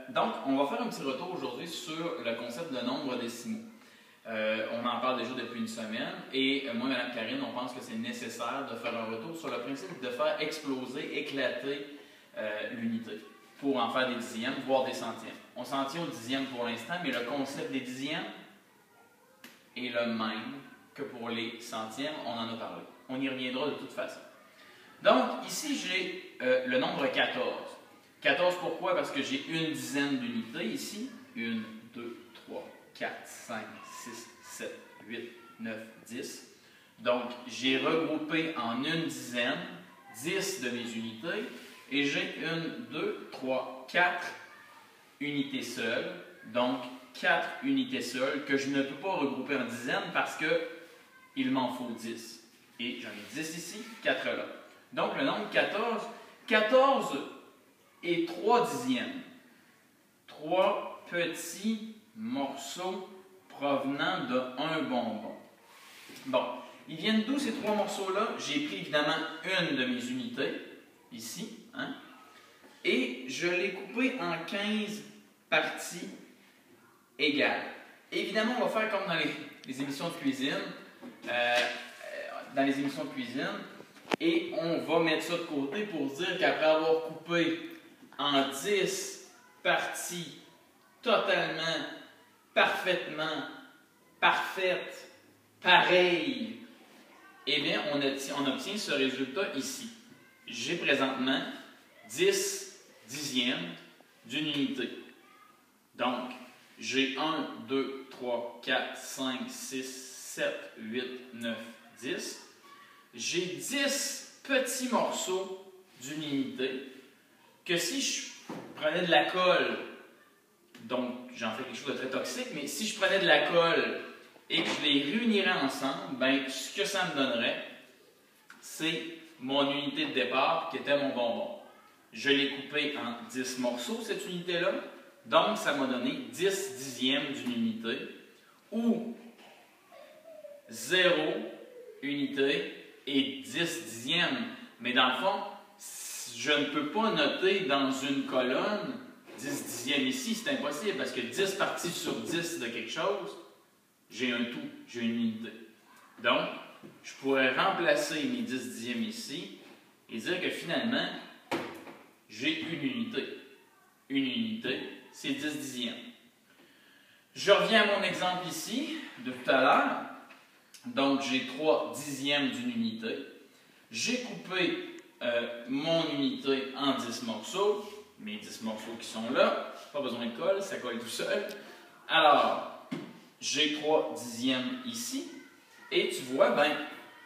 Donc, on va faire un petit retour aujourd'hui sur le concept de nombre décimaux. On en parle déjà depuis une semaine et moi et Mme Karine, on pense que c'est nécessaire de faire un retour sur le principe de faire exploser, éclater l'unité pour en faire des dixièmes, voire des centièmes. On s'en tient aux dixièmes pour l'instant, mais le concept des dixièmes est le même que pour les centièmes, on en a parlé. On y reviendra de toute façon. Donc, ici, j'ai le nombre 14. 14, pourquoi? Parce que j'ai une dizaine d'unités ici. 1, 2, 3, 4, 5, 6, 7, 8, 9, 10. Donc, j'ai regroupé en une dizaine 10 de mes unités. Et j'ai 1, 2, 3, 4 unités seules. Donc, 4 unités seules que je ne peux pas regrouper en dizaines parce qu'il m'en faut 10. Et j'en ai 10 ici, 4 là. Donc, le nombre 14, 14 et 3 dixièmes. 3 petits morceaux provenant d'un bonbon. Bon, ils viennent d'où ces 3 morceaux-là? J'ai pris évidemment une de mes unités, ici, hein, et je l'ai coupée en 15 parties égales. Évidemment, on va faire comme dans les émissions de cuisine. Et on va mettre ça de côté pour dire qu'après avoir coupé en 10 parties totalement, parfaitement, parfaites, pareilles, eh bien, on obtient ce résultat ici. J'ai présentement 10 dixièmes d'une unité. Donc, j'ai 1, 2, 3, 4, 5, 6, 7, 8, 9, 10. J'ai 10 petits morceaux d'une unité que si je prenais de la colle, donc j'en fais quelque chose de très toxique, mais si je prenais de la colle et que je les réunirais ensemble, ben, ce que ça me donnerait, c'est mon unité de départ qui était mon bonbon. Je l'ai coupé en 10 morceaux, cette unité-là, donc ça m'a donné 10 dixièmes d'une unité, ou 0 unité et 10 dixièmes. Mais dans le fond, je ne peux pas noter dans une colonne 10 dixièmes ici, c'est impossible, parce que 10 parties sur 10 de quelque chose, j'ai un tout, j'ai une unité. Donc, je pourrais remplacer mes 10 dixièmes ici et dire que finalement, j'ai une unité. Une unité, c'est 10 dixièmes. Je reviens à mon exemple ici, de tout à l'heure. Donc, j'ai 3 dixièmes d'une unité. J'ai coupé mon unité en 10 morceaux. Mes 10 morceaux qui sont là. Pas besoin de colle, ça colle tout seul. Alors, j'ai 3 dixièmes ici. Et tu vois, ben,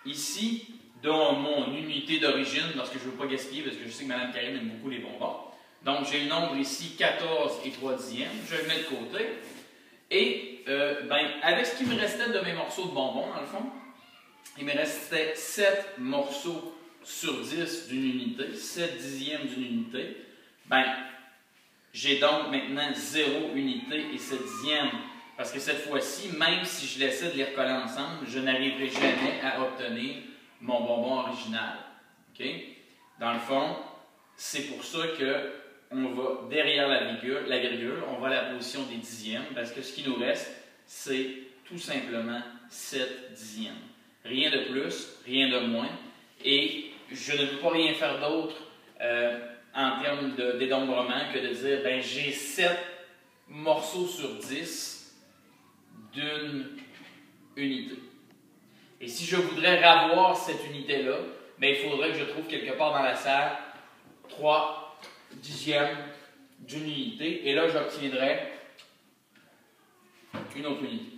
ici, dans mon unité d'origine, parce que je ne veux pas gaspiller, parce que je sais que Mme Karine aime beaucoup les bonbons. Donc, j'ai le nombre ici 14 et 3 dixièmes. Je le mets de côté. Et ben, avec ce qui me restait de mes morceaux de bonbons, dans le fond, il me restait 7 morceaux sur 10 d'une unité, 7 dixièmes d'une unité. Ben, j'ai donc maintenant 0 unité et 7 dixièmes. Parce que cette fois-ci, même si je laissais de les recoller ensemble, je n'arriverai jamais à obtenir mon bonbon original. Okay? Dans le fond, c'est pour ça que on va derrière la virgule, on va à la position des dixièmes, parce que ce qui nous reste, c'est tout simplement 7 dixièmes. Rien de plus, rien de moins, et je ne peux pas rien faire d'autre en termes de dénombrement que de dire, ben, j'ai 7 morceaux sur 10 d'une unité. Et si je voudrais ravoir cette unité-là, ben, il faudrait que je trouve quelque part dans la salle 3 dixièmes d'une unité, et là j'obtiendrai une autre unité.